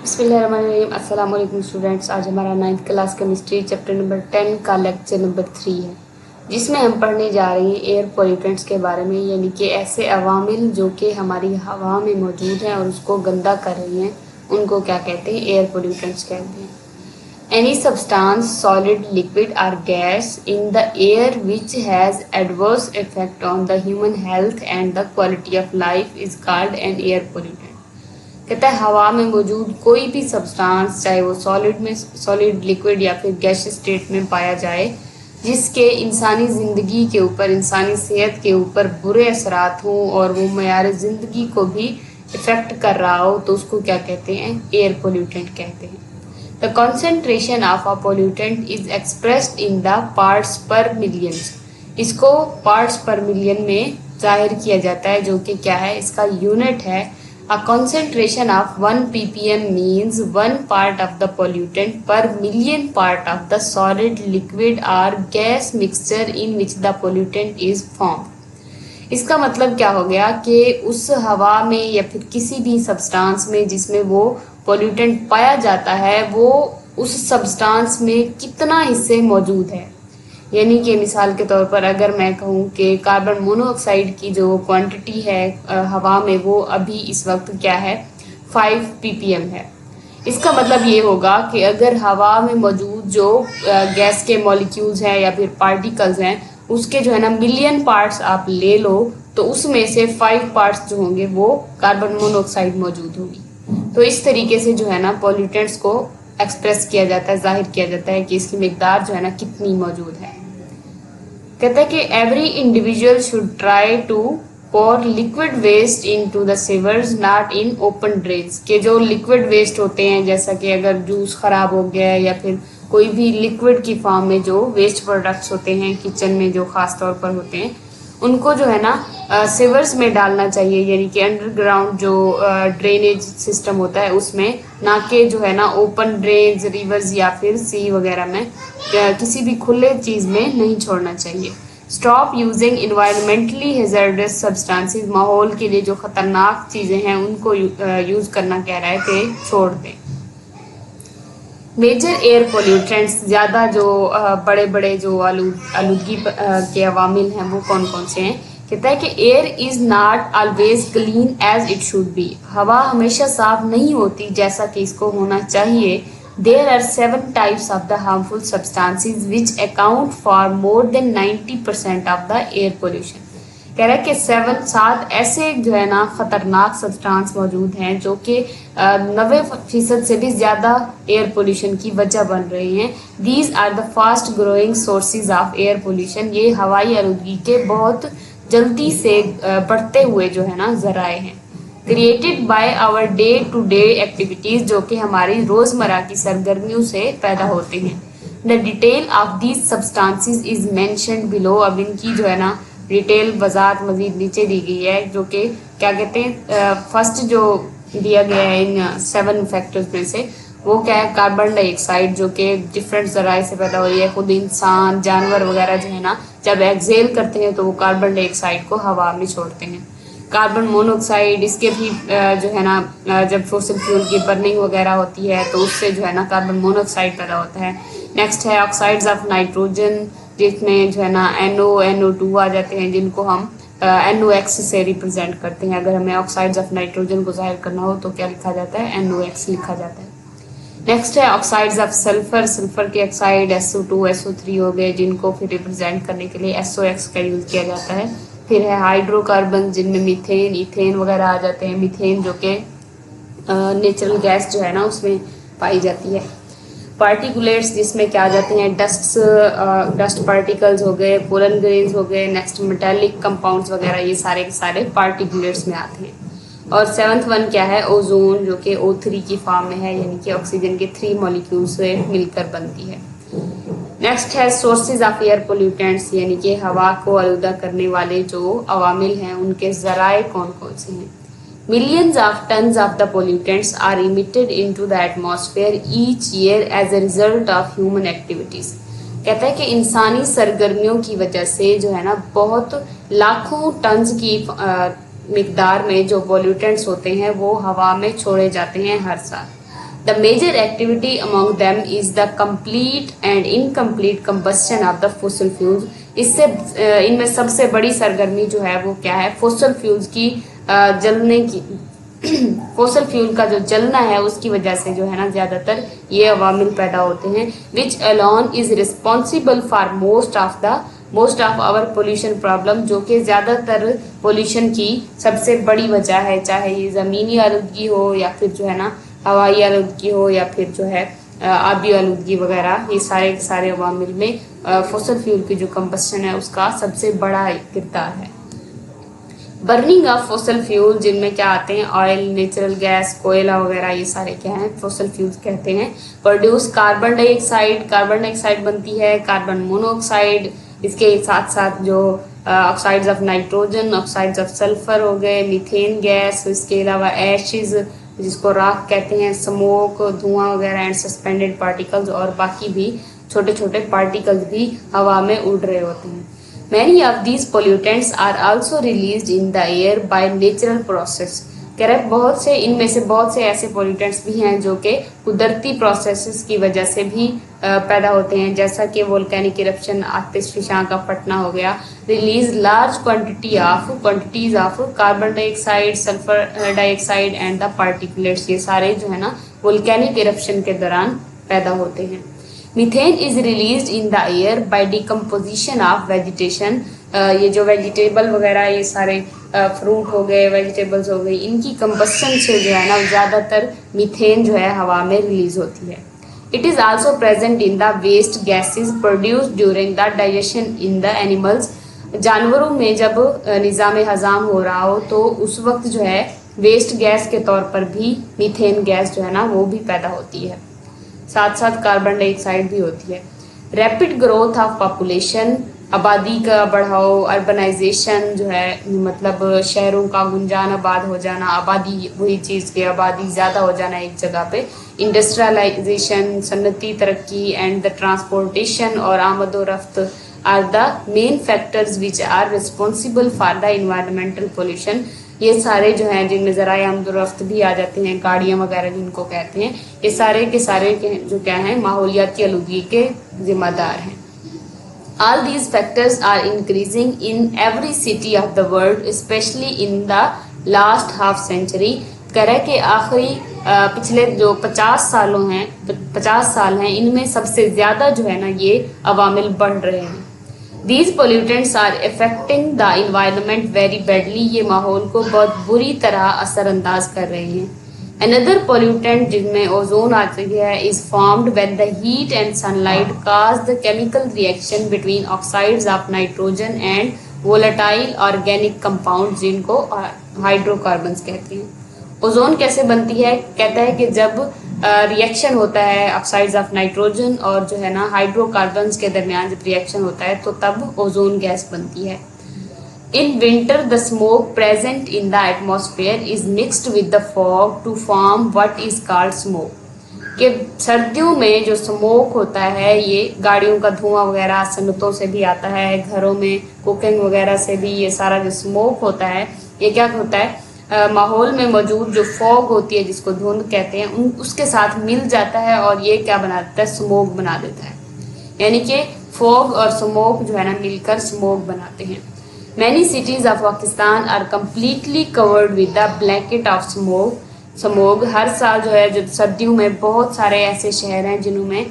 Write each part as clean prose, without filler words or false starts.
بسم اللہ الرحمن الرحیم۔ السلام علیکم اسٹوڈینٹس، آج ہمارا 9th class chemistry chapter number 10 کا لیکچر نمبر 3 ہے، جس میں ہم پڑھنے جا رہے ہیں ایئر پولیوٹنٹس کے بارے میں، یعنی کہ ایسے عوامل جو کہ ہماری ہوا میں موجود ہیں اور اس کو گندا کر رہی ہیں، ان کو کیا کہتے ہیں؟ ایئر پولیوٹنٹس کہتے ہیں۔ Any substance, solid, liquid or gas in the air which has adverse effect on the human health and the quality of life is called an air pollutant۔ کہتا ہے ہوا میں موجود کوئی بھی سبسٹانس، چاہے وہ سالڈ لکوڈ یا پھر گیس اسٹیٹ میں پایا جائے، جس کے انسانی زندگی کے اوپر، انسانی صحت کے اوپر برے اثرات ہوں اور وہ معیار زندگی کو بھی افیکٹ کر رہا ہو، تو اس کو کیا کہتے ہیں؟ ایئر پولیوٹنٹ کہتے ہیں۔ The concentration of a pollutant is expressed in the parts per million۔ اس کو parts per million میں ظاہر کیا جاتا ہے، جو کہ کیا ہے؟ اس کا یونٹ ہے۔ A concentration of 1 ppm means 1 part of the pollutant per million part of the solid, liquid or gas mixture in which the pollutant is formed۔ اس کا مطلب کیا ہو گیا کہ اس ہوا میں یا پھر کسی بھی سبسٹانس میں جس میں وہ پولیوٹنٹ پایا جاتا ہے، وہ اس سبسٹانس میں کتنا حصے موجود ہے۔ یعنی کہ مثال کے طور پر اگر میں کہوں کہ کاربن مونو آکسائڈ کی جو کوانٹٹی ہے ہوا میں، وہ ابھی اس وقت کیا ہے؟ 5 ppm ہے۔ اس کا مطلب یہ ہوگا کہ اگر ہوا میں موجود جو گیس کے مالیکیولز ہیں یا پھر پارٹیکلز ہیں، اس کے جو ہے نا ملین پارٹس آپ لے لو، تو اس میں سے 5 پارٹس جو ہوں گے وہ کاربن مونو آکسائڈ موجود ہوگی۔ تو اس طریقے سے جو ہے نا پولیوٹنٹس کو ایکسپریس کیا جاتا ہے، ظاہر کیا جاتا ہے کہ اس کی مقدار جو ہے نا کتنی موجود ہے۔ کہتا ہے کہ every individual should try to pour liquid waste into the sewers not in open drains. کہ جو لکوڈ ویسٹ ہوتے ہیں، جیسا کہ اگر جوس خراب ہو گیا ہے یا پھر کوئی بھی لکوڈ کی فارم میں جو ویسٹ پروڈکٹس ہوتے ہیں کچن میں جو خاص طور پر ہوتے ہیں، ان کو جو ہے نا سیورز میں ڈالنا چاہیے، یعنی کہ انڈر گراؤنڈ جو ڈرینیج سسٹم ہوتا ہے اس میں، نہ کہ جو ہے نا اوپن ڈرینز، ریورز یا پھر سی وغیرہ میں، کسی بھی کھلے چیز میں نہیں چھوڑنا چاہیے۔ Stop using environmentally hazardous substances, ماحول کے لیے جو خطرناک چیزیں ہیں ان کو یوز کرنا کہہ رہا ہے کہ چھوڑ دیں۔ میجر ایئر پولیوٹنٹس، زیادہ جو بڑے بڑے جو آلودگی کے عوامل ہیں وہ کون کون سے ہیں؟ کہتا ہے کہ air is not always clean as it should be. ہوا ہمیشہ صاف نہیں ہوتی جیسا کہ اس کو ہونا چاہیے۔ There are 7 types of the harmful substances which account for more than 90% of the air pollution۔ کہہ رہا ہے کہ 7 ایسے جو ہے نا خطرناک سبسٹانس موجود ہیں جو کہ 90% سے بھی زیادہ ایئر پولیوشن کی وجہ بن رہے ہیں۔ These are the fast growing sources of air pollution۔ یہ ہوائی آلودگی کے بہت جلدی سے بڑھتے ہوئے جو ہے نا ذرائع ہیں۔ Created by our day to day activities, جو کہ ہماری روزمرہ کی سرگرمیوں سے پیدا ہوتے ہیں۔ The detail of these substances is mentioned below. اب ان کی جو ہے نا ڈیٹیل وضاحت مزید نیچے دی گئی ہے، جو کہ کیا کہتے ہیں، فرسٹ جو دیا گیا ہے ان 7 فیکٹرز میں سے، وہ کیا ہے؟ کاربن ڈائی آکسائڈ، جو کہ ڈفرینٹ ذرائع سے پیدا ہو رہی ہے۔ خود انسان، جانور وغیرہ جو ہے نا جب ایکزیل کرتے ہیں تو وہ کاربن ڈائی آکسائڈ کو ہوا میں چھوڑتے ہیں۔ کاربن مونو آکسائڈ، اس کے بھی جو ہے نا جب فوسل فیول کی برننگ وغیرہ ہوتی ہے تو اس سے جو ہے نا کاربن مونو آکسائڈ پیدا ہوتا ہے۔ نیکسٹ ہے آکسائڈز آف نائٹروجن، جس میں جو ہے نا NO2 آ جاتے ہیں، جن کو ہم NOx سے ریپرزینٹ کرتے ہیں۔ اگر ہمیں آکسائڈز آف نائٹروجن کو ظاہر کرنا ہو تو کیا لکھا جاتا ہے؟ NOx لکھا جاتا ہے۔ نیکسٹ ہے آکسائڈز آف سلفر، سلفر کے آکسائڈ SO2 SO3 ہو گئے، جن کو پھر ریپرزینٹ کرنے کے لیے SOx کا یوز کیا جاتا ہے۔ پھر ہے ہائیڈرو کاربن، جن میں میتھین، ایتھین وغیرہ آ جاتے ہیں۔ میتھین جو کہ نیچرل گیس جو ہے نا اس میں پائی جاتی ہے۔ پارٹیکولیٹس، جس میں کیا آ جاتے ہیں؟ ڈسٹ پارٹیکلز ہو گئے، پولن گرینز ہو گئے، نیکسٹ میٹیلک کمپاؤنڈز وغیرہ، یہ سارے کے سارے پارٹیکولیٹس میں آتے ہیں۔ اور 7th ون کیا ہے؟ اوزون، جو کہ O3 کی فارم میں ہے، یعنی کہ آکسیجن کے 3 مالیکیول سے مل کر بنتی ہے۔ نیکسٹ ہے سورسز آف ایئر پولیوٹنٹس، یعنی کہ ہوا کو آلودہ کرنے والے جو عوامل ہیں ان کے ذرائع کون کون سے ہیں۔ Millions of tons of the pollutants are emitted into the atmosphere each year as a result of human activities۔ کہتا ہے کہ انسانی سرگرمیوں کی وجہ سے جو ہے نا بہت لاکھوں ٹنز کی مقدار میں جو پولیوٹنٹس ہوتے ہیں وہ ہوا میں چھوڑے جاتے ہیں ہر سال۔ The major activity among them is the complete and incomplete combustion of the fossil fuels. इससे इनमें सबसे बड़ी सरगर्मी जो है वो क्या है, फॉसिल फ्यूल्स की जलने की फॉसिल फ्यूल का जो जलना है उसकी वजह से जो है ना ज़्यादातर ये अवामिल पैदा होते हैं, which alone is responsible for most of our pollution problem, जो कि ज़्यादातर पोल्यूशन की सबसे बड़ी वजह है, चाहे ये ज़मीनी आलूदगी हो या फिर जो है ना हवाई आलूदगी हो या फिर जो है आबी आलूदगी वगैरह, ये सारे के सारे अवामिल में फॉसिल फ्यूल की जो कंबस्शन है उसका सबसे बड़ा किरदार है। बर्निंग ऑफ फॉसिल फ्यूल, जिनमें क्या आते हैं ऑयल, नेचुरल गैस, कोयला वगैरह, ये सारे क्या हैं फॉसिल फ्यूल्स कहते हैं। प्रोड्यूस कार्बन डाइऑक्साइड बनती है, कार्बन मोनोऑक्साइड, इसके साथ साथ जो oxides of nitrogen, oxides of sulphur हो गए, मीथेन गैस, इसके अलावा एशेज जिसको राख कहते हैं, स्मोक, धुआं वगैरह, एंड सस्पेंडेड पार्टिकल्स, और बाकी भी छोटे छोटे पार्टिकल्स भी हवा में उड़ रहे होते हैं। Many of these pollutants are also released in the air by natural process. Correct, इनमें से बहुत से ऐसे पोल्यूटेंट्स भी हैं जो कि कुदरती प्रोसेसेस की वजह से भी पैदा होते हैं, जैसा कि वोल्केनिक इरप्शन, आतिशफशां का फटना हो गया, release large quantities of carbon dioxide, sulphur dioxide and the particulates, ये सारे जो है ना वोल्केनिक इरप्शन के दौरान पैदा होते हैं। Methane is released in the air by decomposition of vegetation, ये जो वेजिटेबल वगैरह, ये सारे फ्रूट हो गए, वेजिटेबल्स हो गई, इनकी कंबस्शन से जो है ना ज़्यादातर मीथेन जो है हवा में रिलीज होती है। It is also present in the waste gases produced during the digestion in the animals, जानवरों में जब निज़ाम हज़ाम हो रहा हो तो उस वक्त जो है वेस्ट गैस के तौर पर भी मीथेन गैस जो है ना वो भी पैदा होती है, साथ साथ कार्बन डाइऑक्साइड भी होती है। रैपिड ग्रोथ ऑफ पॉपुलेशन, आबादी का बढ़ाव, अर्बनाइजेशन जो है मतलब शहरों का गुंजान, आबाद हो जाना, आबादी वही चीज़ की आबादी ज़्यादा हो जाना एक जगह पे, इंडस्ट्रियलाइजेशन, सन्नती तरक्की, एंड द ट्रांसपोर्टेशन और आमद व रफ्त are the main factors which are responsible for the environmental pollution. ये सारे जो हैं जिनमें ज़राए आमद व रफ्त भी आ जाते हैं, गाड़ियाँ वगैरह जिनको कहते हैं, ये सारे के सारे जो क्या हैं माहौलियाती आलूदगी के जिम्मेदार हैं। All these factors are increasing in every city of the world, especially in the last half century. करें कि आखिरी पिछले जो 50 साल हैं इनमें सबसे ज़्यादा जो है ना ये अवामिल बढ़ रहे हैं। These pollutants are affecting the environment very badly, ये माहौल को बहुत बुरी तरह असरअंदाज कर रहे हैं। Another pollutant जिनमें ओजोन आ गया है is formed when the heat and sunlight cause the chemical reaction between oxides of nitrogen and volatile organic compounds जिनको हाइड्रोकार्बन्स कहते हैं। ओजोन कैसे बनती है, कहता है कि जब रिएक्शन होता है ऑक्साइड्स ऑफ नाइट्रोजन और जो है ना हाइड्रोकार्बन्स के दरमियान जब रिएक्शन होता है तो तब ओजोन गैस बनती है। In winter, the smoke present in the atmosphere is mixed with the fog to form what is called smoke. कि सर्दियों में जो स्मोक होता है ये गाड़ियों का धुआं वगैरह सन्नतों से भी आता है, घरों में कुकिंग वगैरह से भी ये सारा जो स्मोक होता है ये क्या होता है माहौल में मौजूद जो फॉग होती है जिसको धुंध कहते हैं उसके साथ मिल जाता है और ये क्या बना देता है, स्मोक बना देता है। यानी कि फॉग और स्मोक जो है ना मिलकर स्मोक बनाते हैं। Many cities of Pakistan are completely covered with the blanket of smoke. हर साल जो है जो सर्दियों में बहुत सारे ऐसे शहर हैं जिनमें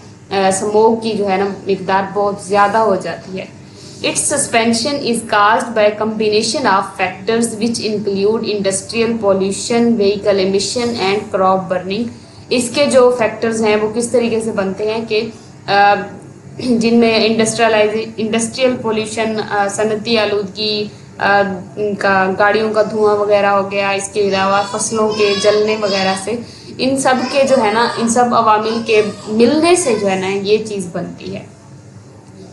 स्मोक की जो है ना मिकदार बहुत ज़्यादा हो जाती है। Its suspension is caused by a combination of factors which include industrial pollution, vehicle emission and crop burning. इसके जो फैक्टर्स हैं वो किस तरीके से बनते हैं कि जिनमें इंडस्ट्रियल पोल्यूशन, सनती आलूदगी का गाड़ियों का धुआं वगैरह हो गया, इसके अलावा फसलों के जलने वगैरह से इन सब के जो है ना इन सब अवामिल के मिलने से जो है ना ये चीज़ बनती है।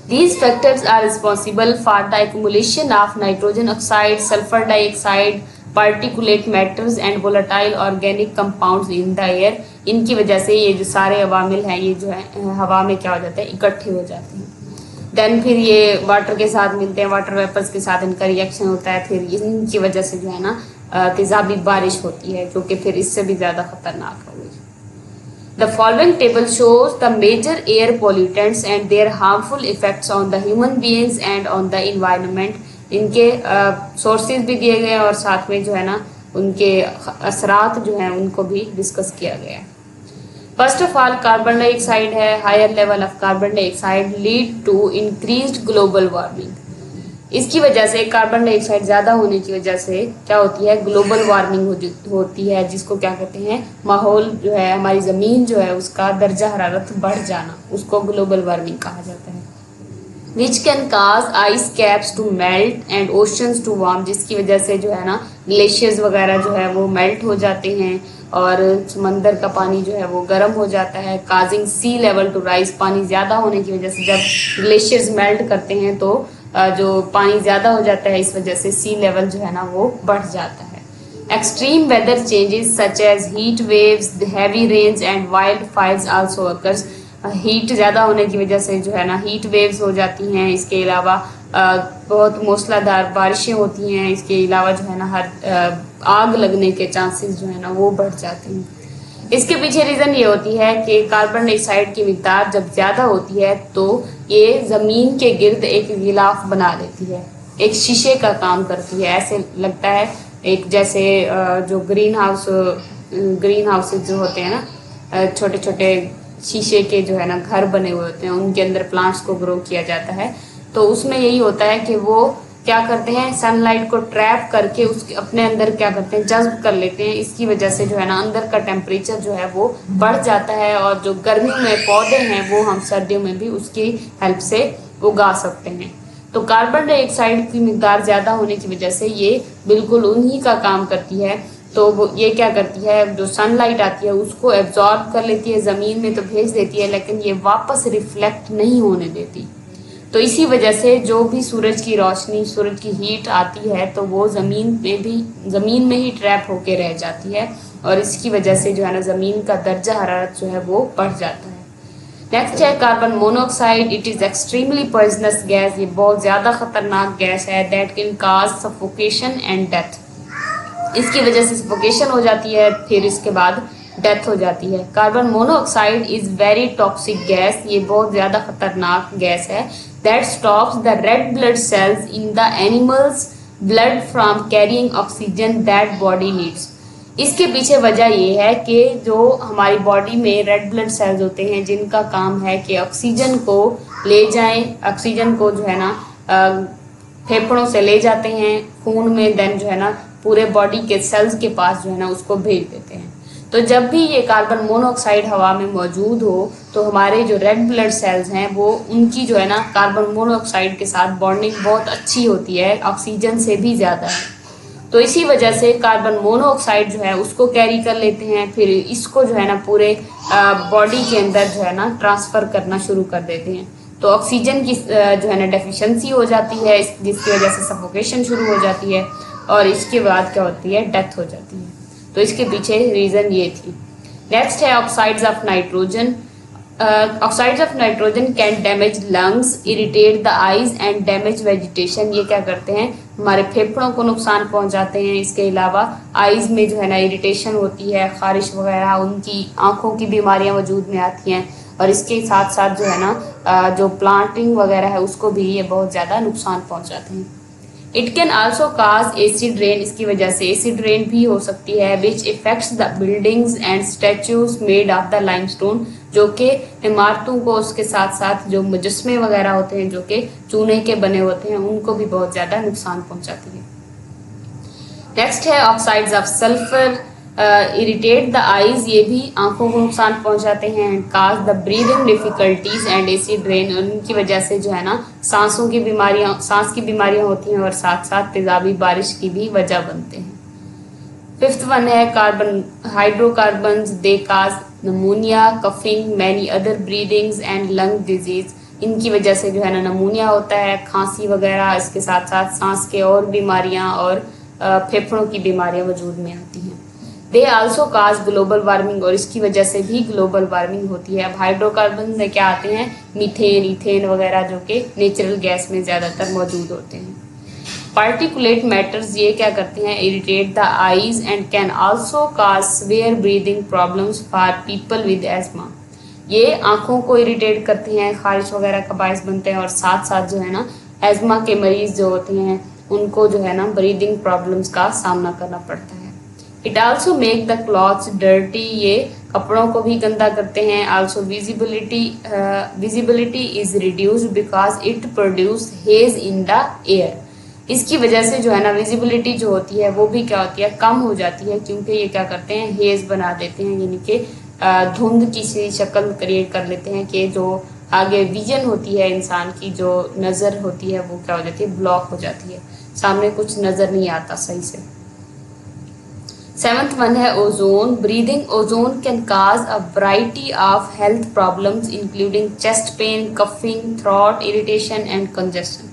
These factors are responsible for the accumulation of nitrogen oxide, sulfur dioxide, particulate matters and volatile organic compounds in the air. इनकी वजह से ये जो सारे अवामिल हैं ये जो है हवा में क्या हो जाते हैं, इकट्ठे हो जाते हैं। देन फिर ये वाटर के साथ मिलते हैं, वाटर वेपर्स के साथ इनका रिएक्शन होता है, फिर इनकी वजह से जो है ना तेज़ाबी बारिश होती है जो कि फिर इससे भी ज़्यादा ख़तरनाक होगी। The following table shows the major air pollutants and their harmful effects on the human beings and on the environment. इनके sources भी दिए गए हैं और साथ में जो है ना उनके असरात जो हैं उनको भी डिस्कस किया गया है. First of all carbon dioxide है. Higher level of carbon dioxide lead to increased global warming. इसकी वजह से कार्बन डाइऑक्साइड ज़्यादा होने की वजह से क्या होती है, ग्लोबल वार्मिंग होती है, जिसको क्या कहते हैं, माहौल जो है, हमारी ज़मीन जो है उसका दर्जा हरारत बढ़ जाना, उसको ग्लोबल वार्मिंग कहा जाता है. Which can cause ice caps to melt and oceans to warm. जिसकी वजह से जो है ना ग्लेशियर्स वगैरह जो है वो मेल्ट हो जाते हैं और समंदर का पानी जो है वो गर्म हो जाता है. Causing sea level to rise. पानी ज़्यादा होने की वजह से जब ग्लेशियर्स मेल्ट करते हैं तो जो पानी ज़्यादा हो जाता है, इस वजह से सी लेवल जो है ना वो बढ़ जाता है. Extreme weather changes such as heat waves, heavy rains and wildfires also occurs. Heat ज़्यादा होने की वजह से जो है ना हीट वेव्स हो जाती हैं. इसके अलावा बहुत मूसलाधार बारिशें होती हैं. इसके अलावा जो है ना हर आग लगने के चांसेस जो है ना वो बढ़ जाते हैं. इसके पीछे रीज़न ये होती है कि कार्बन डाइऑक्साइड की मिकदार जब ज़्यादा होती है तो ये ज़मीन के गिर्द एक गिलाफ बना देती है, एक शीशे का काम करती है. ऐसे लगता है एक जैसे जो ग्रीन हाउसेज जो होते हैं ना, छोटे छोटे शीशे के जो है ना घर बने हुए होते हैं, उनके अंदर प्लांट्स को ग्रो किया जाता है. तो उसमें यही होता है कि वो क्या करते हैं, सनलाइट को ट्रैप करके उसके अपने अंदर क्या करते हैं, जज्ब कर लेते हैं. इसकी वजह से जो है ना अंदर का टेम्परेचर जो है वो बढ़ जाता है और जो गर्मियों में पौधे हैं वो हम सर्दियों में भी उसकी हेल्प से उगा सकते हैं. तो कार्बन डाइऑक्साइड की मिकदार ज़्यादा होने की वजह से ये बिल्कुल उन्हीं का काम करती है. तो वो ये क्या करती है, जो सनलाइट आती है उसको एब्जॉर्ब कर लेती है, ज़मीन में तो भेज देती है, लेकिन ये वापस रिफ्लेक्ट नहीं होने देती. तो इसी वजह से जो भी सूरज की रोशनी, सूरज की हीट आती है तो वो ज़मीन में ही ट्रैप होके रह जाती है और इसकी वजह से जो है ना ज़मीन का दर्जा हरारत जो है वो बढ़ जाता है. नेक्स्ट है carbon monoxide. It is extremely poisonous gas. ये बहुत ज़्यादा ख़तरनाक गैस है. That can cause suffocation and death. इसकी वजह से सफोकेशन हो जाती है, फिर इसके बाद डेथ हो जाती है. Carbon monoxide is very toxic gas. ये बहुत ज़्यादा ख़तरनाक गैस है. That stops the red blood cells in the animal's blood from carrying oxygen that body needs. इसके पीछे वजह ये है कि जो हमारी बॉडी में रेड ब्लड सेल्स होते हैं जिनका काम है कि ऑक्सीजन को ले जाएं, ऑक्सीजन को जो है ना फेफड़ों से ले जाते हैं खून में, देन जो है ना पूरे बॉडी के सेल्स के पास जो है ना उसको भेज देते हैं. तो जब भी ये कार्बन मोनोऑक्साइड हवा में मौजूद हो तो हमारे जो रेड ब्लड सेल्स हैं वो उनकी जो है ना कार्बन मोनोऑक्साइड के साथ बॉन्डिंग बहुत अच्छी होती है, ऑक्सीजन से भी ज़्यादा है. तो इसी वजह से कार्बन मोनोऑक्साइड जो है उसको कैरी कर लेते हैं, फिर इसको जो है ना पूरे बॉडी के अंदर जो है ना ट्रांसफ़र करना शुरू कर देते हैं. तो ऑक्सीजन की जो है ना डेफिशिएंसी हो जाती है, जिसकी वजह से सफोकेशन शुरू हो जाती है और इसके बाद क्या होती है, डेथ हो जाती है. तो इसके पीछे रीज़न ये थी. नेक्स्ट है oxides of nitrogen. Oxides of nitrogen can damage lungs, irritate the eyes and damage vegetation. ये क्या करते हैं, हमारे फेफड़ों को नुकसान पहुंचाते हैं. इसके अलावा आईज में जो है ना इरिटेशन होती है, खारिश वगैरह, उनकी आँखों की बीमारियां वजूद में आती हैं और इसके साथ साथ जो है ना जो प्लांटिंग वगैरह है उसको भी ये बहुत ज़्यादा नुकसान पहुँचाते हैं. It can also cause acid rain. इसकी वजह से एसिड रेन भी हो सकती है. Which affects the buildings and statues made of the limestone. जो कि इमारतों को, उसके साथ साथ जो मुजस्मे वगैरह होते हैं जो कि चूने के बने होते हैं, उनको भी बहुत ज़्यादा नुकसान पहुंचाती है. नेक्स्ट है oxides of sulphur. Irritate the eyes. ये भी आंखों को नुकसान पहुंचाते हैं. काज the breathing difficulties and acid rain. उनकी वजह से जो है ना सांस की बीमारियां होती हैं और साथ साथ तेजाबी बारिश की भी वजह बनते हैं. फिफ्थ वन है carbon hydrocarbons. They cause नमूनिया, coughing, many other breathings and lung disease. इनकी वजह से जो है ना नमूनिया होता है, खांसी वगैरह, इसके साथ साथ सांस के और बीमारियां और फेफड़ों की बीमारियां वजूद में आती हैं. They also cause global warming. और इसकी वजह से भी ग्लोबल वार्मिंग होती है. अब हाइड्रोकार्बन में क्या आते हैं, मीथेन, इथेन वगैरह, जो कि नेचुरल गैस में ज़्यादातर मौजूद होते हैं. पार्टिकुलेट मैटर्स ये क्या करते हैं, irritate the eyes and can also cause severe breathing problems for people with ESMA. ये आंखों को इरिटेट करती हैं, खारिश वगैरह का बायस बनते हैं और साथ साथ जो है ना एस्मा के मरीज जो होते हैं उनको जो है ना ब्रीदिंग प्रॉब्लम्स का सामना करना पड़ता है। It also make the clothes dirty, ये कपड़ों को भी गंदा करते हैं। Also visibility is reduced because it produce hedge in the air. इसकी वजह से जो है ना विजिबिलिटी जो होती है वो भी क्या होती है, कम हो जाती है, क्योंकि ये क्या करते हैं, हेज बना देते हैं, यानी कि धुंध की सी शक्ल क्रिएट कर लेते हैं कि जो आगे विजन होती है इंसान की, जो नज़र होती है वो क्या हो जाती है, ब्लॉक हो जाती है, सामने कुछ नज़र नहीं आता सही से। 7th वन है ozone. Breathing ozone can cause a variety of health problems including chest pain, coughing, throat irritation and congestion.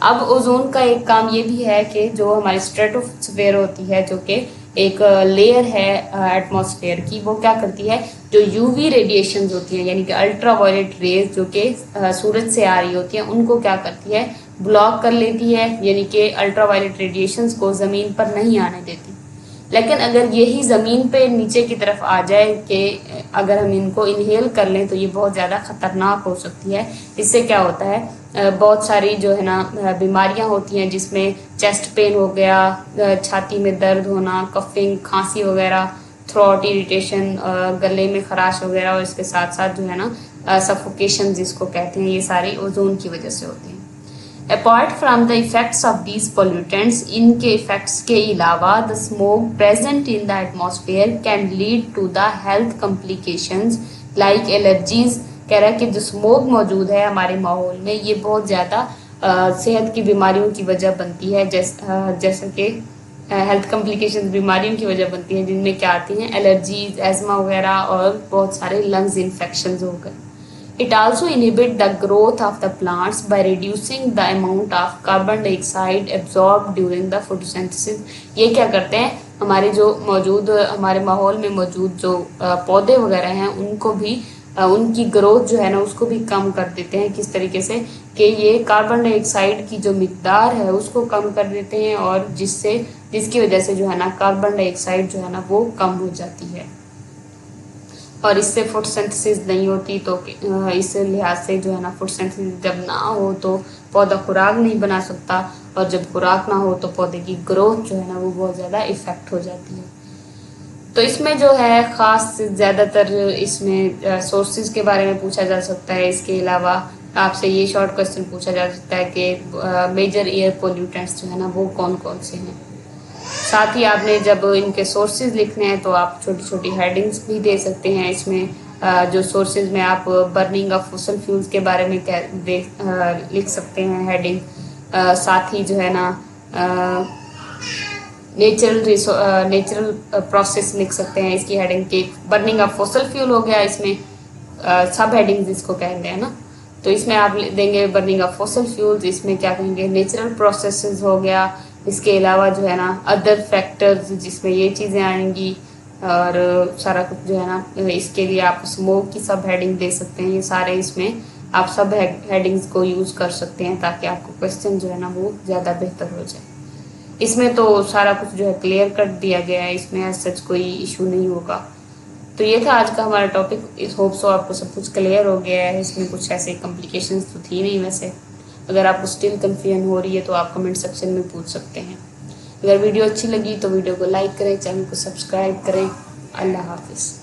अब ओजोन का एक काम ये भी है कि जो हमारी स्ट्रेटोस्फेयर होती है, जो कि एक लेयर है एटमॉस्फेयर की, वो क्या करती है, जो यूवी रेडिएशंस होती हैं यानी कि अल्ट्रा वायलेट रेज जो कि सूरज से आ रही होती हैं, उनको क्या करती है, ब्लॉक कर लेती है, यानी कि अल्ट्रा वायलेट रेडिएशंस को ज़मीन पर नहीं आने देती। लेकिन अगर यही ज़मीन पे नीचे की तरफ आ जाए कि अगर हम इनको इनहेल कर लें तो ये बहुत ज़्यादा ख़तरनाक हो सकती है। इससे क्या होता है, बहुत सारी जो है ना बीमारियां होती हैं, जिसमें चेस्ट पेन हो गया, छाती में दर्द होना, कफिंग, खांसी वगैरह, थ्रोट इरिटेशन, गले में खराश वगैरह, और इसके साथ साथ जो है ना सफोकेशन जिसको कहते हैं, ये सारी ओजोन की वजह से होती हैं। Apart from the effects of these pollutants, इनके इफेक्ट्स के अलावा the smoke present in the atmosphere can lead to the health complications like allergies. कह रहा है कि जो स्मोक मौजूद है हमारे माहौल में, ये बहुत ज़्यादा सेहत की बीमारियों की वजह बनती है, जैसे कि हेल्थ कॉम्प्लिकेशंस बीमारियों की वजह बनती हैं, जिनमें क्या आती हैं, एलर्जीज, एस्मा वगैरह और बहुत सारे लंग्स इन्फेक्शन हो गए। It also inhibit the growth of the plants by reducing the amount of carbon dioxide absorbed during the photosynthesis। ये क्या करते हैं, हमारे जो मौजूद हमारे माहौल में मौजूद जो पौधे वगैरह हैं उनको भी उनकी ग्रोथ जो है ना उसको भी कम कर देते हैं। किस तरीके से कि ये कार्बन डाइऑक्साइड की जो मिकदार है उसको कम कर देते हैं, और जिसकी वजह से जो है ना कार्बन डाइऑक्साइड जो है ना वो कम हो जाती है, और इससे फोटोसिंथेसिस नहीं होती। तो इस लिहाज से जो है ना फोटोसिंथेसिस जब ना हो तो पौधा खुराक नहीं बना सकता, और जब खुराक ना हो तो पौधे की ग्रोथ जो है ना वो बहुत ज़्यादा इफ़ेक्ट हो जाती है। तो इसमें जो है ख़ास ज़्यादातर इसमें सोर्सेज के बारे में पूछा जा सकता है। इसके अलावा आपसे ये शॉर्ट क्वेश्चन पूछा जा सकता है कि मेजर एयर पोल्यूटेंट्स जो है ना वो कौन कौन से हैं। साथ ही आपने जब इनके सोर्सेज लिखने हैं तो आप छोटी छोटी हेडिंग्स भी दे सकते हैं। इसमें जो सोर्सेज में आप बर्निंग ऑफ फॉसिल फ्यूल्स के बारे में लिख सकते हैं हेडिंग। साथ ही जो है ना नेचुरल प्रोसेस लिख सकते हैं इसकी हेडिंग के। बर्निंग ऑफ फॉसिल फ्यूल हो गया, इसमें सब हेडिंग्स इसको कहते हैं ना, तो इसमें आप देंगे बर्निंग ऑफ फॉसिल फ्यूल्स, इसमें क्या कहेंगे, नेचुरल प्रोसेसेस हो गया। इसके अलावा जो है ना अदर फैक्टर्स जिसमें ये चीज़ें आएंगी, और सारा कुछ जो है ना इसके लिए आप स्मोक की सब हेडिंग दे सकते हैं। ये सारे इसमें आप सब हेडिंग्स को यूज़ कर सकते हैं ताकि आपको क्वेश्चन जो है ना वो ज़्यादा बेहतर हो जाए। इसमें तो सारा कुछ जो है क्लियर कर दिया गया है, इसमें ऐसा सच कोई इशू नहीं होगा। तो ये था आज का हमारा टॉपिक। इस होप सो आपको सब कुछ क्लियर हो गया है। इसमें कुछ ऐसे कॉम्प्लिकेशंस तो थी नहीं। वैसे अगर आपको स्टिल कंफ्यूजन हो रही है तो आप कमेंट सेक्शन में पूछ सकते हैं। अगर वीडियो अच्छी लगी तो वीडियो को लाइक करें, चैनल को सब्सक्राइब करें। अल्लाह हाफिज़।